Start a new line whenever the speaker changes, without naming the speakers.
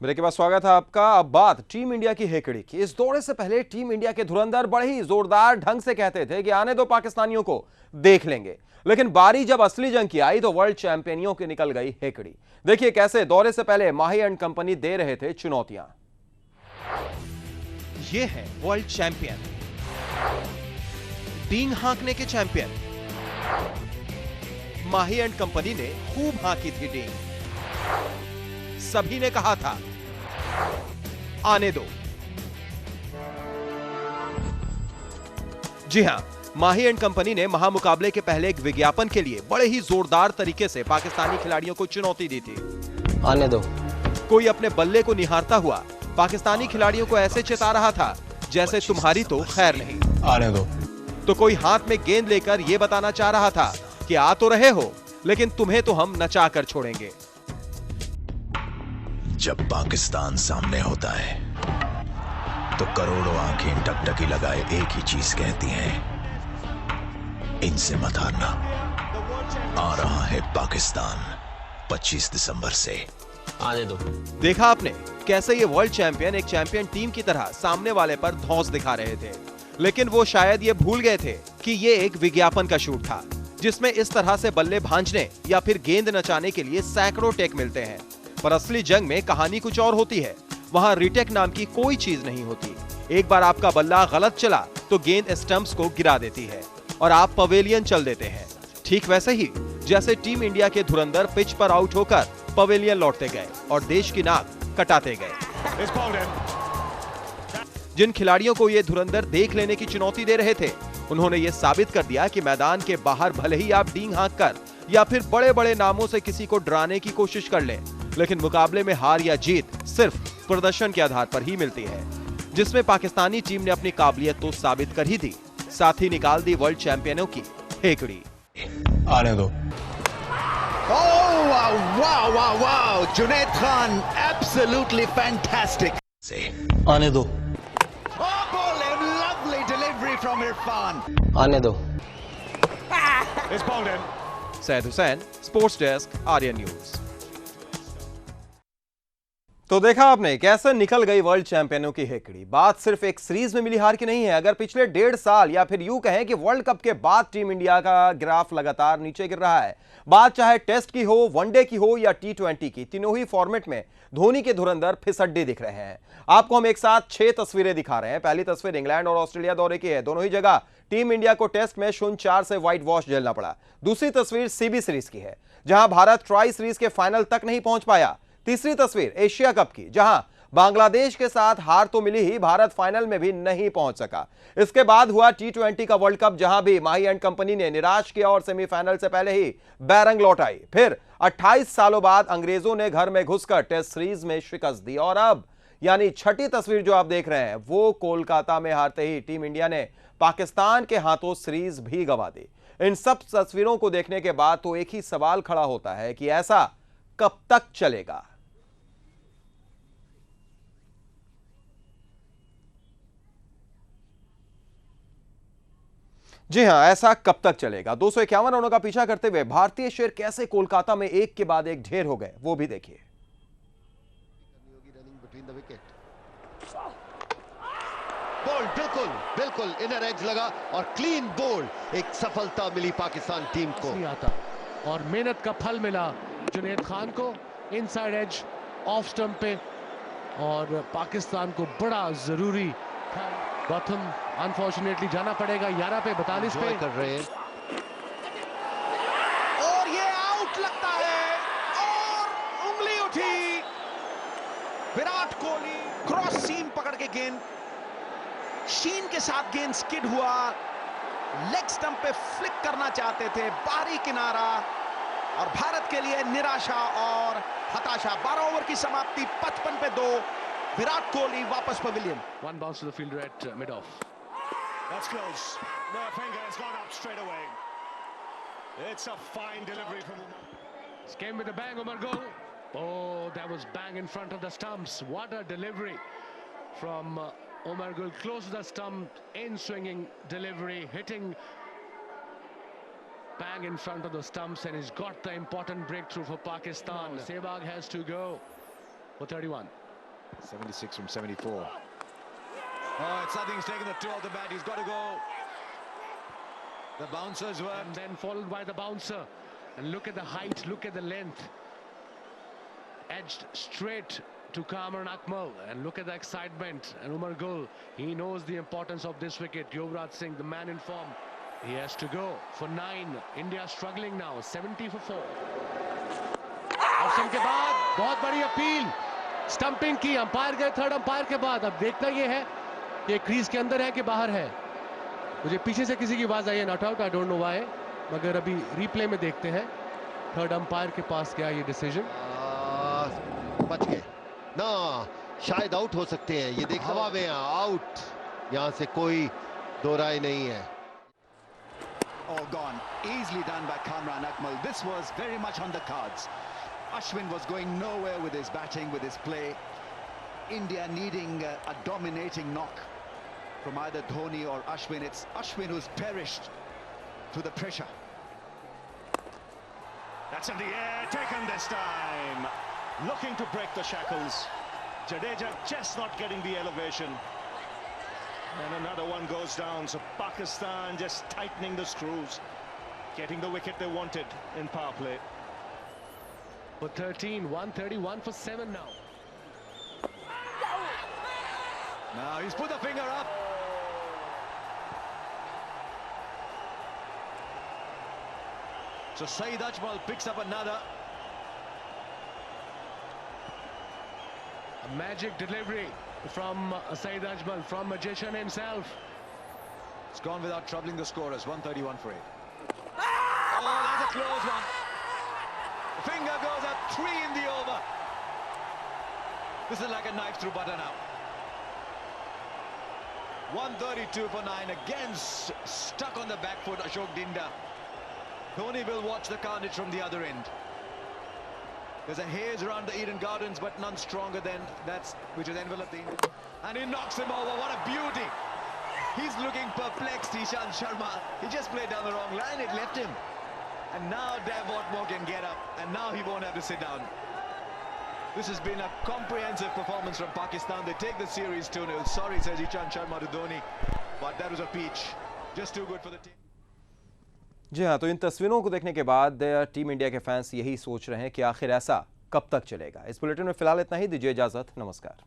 Break के बाद स्वागत है आपका। अब बात टीम इंडिया की हेकड़ी की। इस दौरे से पहले टीम इंडिया के धुरंधर बड़े ही जोरदार ढंग से कहते थे कि आने दो पाकिस्तानियों को, देख लेंगे। लेकिन बारी जब असली जंग की आई तो वर्ल्ड चैंपियनियों की निकल गई हेकड़ी। देखिए कैसे दौरे से पहले माही एंड कंपनी दे रहे थे चुनौतियां।
ये है वर्ल्ड चैंपियन, डींग हाँकने के चैंपियन। माही एंड कंपनी ने खूब हाँकी थी डींग। सभी ने कहा था आने दो। जी हां, माही एंड कंपनी ने महामुकाबले के पहले एक विज्ञापन के लिए बड़े ही जोरदार तरीके से पाकिस्तानी खिलाड़ियों को चुनौती दी थी।
आने दो।
कोई अपने बल्ले को निहारता हुआ पाकिस्तानी खिलाड़ियों को ऐसे चिता रहा था जैसे तुम्हारी तो खैर नहीं।
आने दो।
तो कोई हाथ में गेंद लेकर यह बताना चाह रहा था कि आ तो रहे हो, लेकिन तुम्हें तो हम नचा कर छोड़ेंगे।
जब पाकिस्तान सामने होता है तो करोड़ों आंखें टकटकी लगाए एक ही चीज कहती हैं, इनसे मत हारना। आ रहा है पाकिस्तान 25 दिसंबर से।
आने दो।
देखा आपने कैसे ये वर्ल्ड चैंपियन एक चैंपियन टीम की तरह सामने वाले पर धौंस दिखा रहे थे, लेकिन वो शायद ये भूल गए थे कि ये एक विज्ञापन का शूट था जिसमें इस तरह से बल्ले भांजने या फिर गेंद नचाने के लिए सैकड़ों टेक मिलते हैं। पर असली जंग में कहानी कुछ और होती है। वहां रिटेक नाम की कोई चीज नहीं होती। एक बार आपका बल्ला गलत चला तो गेंद स्टंप्स को गिरा देती है और आप पवेलियन चल देते हैं। ठीक वैसे ही जैसे टीम इंडिया के धुरंधर पिच पर आउट होकर पवेलियन लौटते गए और देश की नाक कटाते गए। जिन खिलाड़ियों को ये धुरंधर देख लेने की चुनौती दे रहे थे, उन्होंने ये साबित कर दिया कि मैदान के बाहर भले ही आप डींग हाँक कर या फिर बड़े बड़े नामों से किसी को डराने की कोशिश कर लें, लेकिन मुकाबले में हार या जीत सिर्फ प्रदर्शन के आधार पर ही मिलती है, जिसमें पाकिस्तानी टीम ने अपनी काबिलियत तो साबित कर ही दी, साथ ही निकाल दी वर्ल्ड चैंपियनों की हेकड़ी।
आने दो।
Oh, wow, wow, wow, wow. Junaid Khan, absolutely fantastic.
से
आने दो।
Oh, ball in, lovely delivery from Irfan.
आने दो।
Syed Hussain, sports desk, Aryan news.
तो देखा आपने कैसे निकल गई वर्ल्ड चैंपियनों की हेकड़ी। बात सिर्फ एक सीरीज में मिली हार की नहीं है। अगर पिछले 1.5 साल या फिर यूं कहें कि वर्ल्ड कप के बाद टीम इंडिया का ग्राफ लगातार नीचे गिर रहा है, बात चाहे टेस्ट की हो, वनडे की हो या T20 की, तीनों ही फॉर्मेट में धोनी के धुरंधर फिसड्डे दिख रहे हैं। आपको हम एक साथ 6 तस्वीरें दिखा रहे हैं। पहली तस्वीर इंग्लैंड और ऑस्ट्रेलिया दौरे की है। दोनों ही जगह टीम इंडिया को टेस्ट में 0-4 से व्हाइट वॉश झेलना पड़ा। दूसरी तस्वीर सीबी सीरीज की है, जहां भारत ट्राई सीरीज के फाइनल तक नहीं पहुंच पाया। तीसरी तस्वीर एशिया कप की, जहां बांग्लादेश के साथ हार तो मिली ही, भारत फाइनल में भी नहीं पहुंच सका। इसके बाद हुआ T20 का वर्ल्ड कप, जहां भी माही एंड कंपनी ने निराश किया और सेमीफाइनल से पहले ही बैरंग लौटाई। फिर 28 सालों बाद अंग्रेजों ने घर में घुसकर टेस्ट सीरीज में शिकस्त दी। और अब यानी छठी तस्वीर जो आप देख रहे हैं, वो कोलकाता में हारते ही टीम इंडिया ने पाकिस्तान के हाथों सीरीज भी गंवा दी। इन सब तस्वीरों को देखने के बाद तो एक ही सवाल खड़ा होता है कि ऐसा कब तक चलेगा। जी हां, ऐसा कब तक चलेगा। 251 रनों का पीछा करते हुए भारतीय शेर कैसे कोलकाता में एक के बाद एक ढेर हो गए, वो भी देखिए।
बॉल बिल्कुल बिल्कुल इनर एज लगा और क्लीन बोल्ड, एक सफलता मिली पाकिस्तान टीम को।
आता और मेहनत का फल मिला जुनैद खान को इनसाइड एज ऑफ स्टंप पे, और पाकिस्तान को बड़ा जरूरी गौतम अनफॉर्चुनेटली जाना पड़ेगा 11 पे 42 पे
कर रहे हैं
और ये आउट लगता है और उंगली उठी। विराट कोहली क्रॉस सीम पकड़ के गेंद शीन के साथ गेंद स्किड हुआ। लेग स्टंप पे फ्लिक करना चाहते थे, बाहरी किनारा, और भारत के लिए निराशा और हताशा। 12 ओवर की समाप्ति 55 पे 2। विराट कोहली वापस pavilion.
One bounce to the fielder at mid off.
That's close. No, finger has gone up straight away. It's a fine delivery from Umar.
This came with a bang, Umar goal. Oh, that was bang in front of the stumps. What a delivery from Umar Gul, close to the stump, in swinging delivery, hitting bang in front of the stumps, and he's got the important breakthrough for Pakistan. Sehwag has to go for 31.
76 from 74. Oh, it's nothing. He's taken the toe of the bat. He's got to go. The bouncers were.
And then followed by the bouncer. And look at the height, look at the length. Edged straight to Kamran Akmal. And look at the excitement. And Umar Gul, he knows the importance of this wicket. Yuvraj Singh, the man in form. He has to go for 9. India struggling now. 70 for 4. Option के बाद बहुत बड़ी appeal, stumping की, umpire गए third umpire के बाद। अब देखना ये है कि क्रीज के अंदर है कि बाहर है। मुझे पीछे से किसी की आवाज आई है not out, I don't know why, मगर अभी रिप्ले में देखते हैं। थर्ड अंपायर के पास गया ये डिसीजन।
बच गए ना, शायद आउट हो सकते हैं। ये देख हवा में आउट, यहां से कोई दो राय नहीं है।
All gone. Easily done by Kamran Akmal. This was very much on the cards. Ashwin was going nowhere with his batting, with his play. India needing a dominating knock from either Dhoni or Ashwin. It's Ashwin who's perished to the pressure.
That's in the air, taken this time. Looking to break the shackles. Jadeja just not getting the elevation. And another one goes down. So Pakistan just tightening the screws, getting the wicket they wanted in power play.
For 13, 131 for 7 now.
Now he's put the finger up. So Saeed Ajmal picks up another.
A magic delivery from Saeed Ajmal, from magician himself.
It's gone without troubling the scorers. 131 for 8. Oh, that's a close one. Finger goes up, 3 in the over. This is like a knife through butter now. 132 for 9. Again stuck on the back foot, Ashok Dinda. Dhoni will watch the carnage from the other end. There's a haze around the Eden Gardens, but none stronger than that which has enveloped the Indian. And he knocks him over. What a beauty. He's looking perplexed, Ishant Sharma. He just played down the wrong line. It left him. And now Dev Watmore can get up. And now he won't have to sit down. This has been a comprehensive performance from Pakistan. They take the series 2-0. Sorry, says Ishant Sharma to Dhoni. But that was a peach. Just too good for the team.
जी हाँ, तो इन तस्वीरों को देखने के बाद team India के fans यही सोच रहे हैं कि आखिर ऐसा कब तक चलेगा। इस बुलेटिन में फिलहाल इतना ही। दीजिए इजाजत, नमस्कार।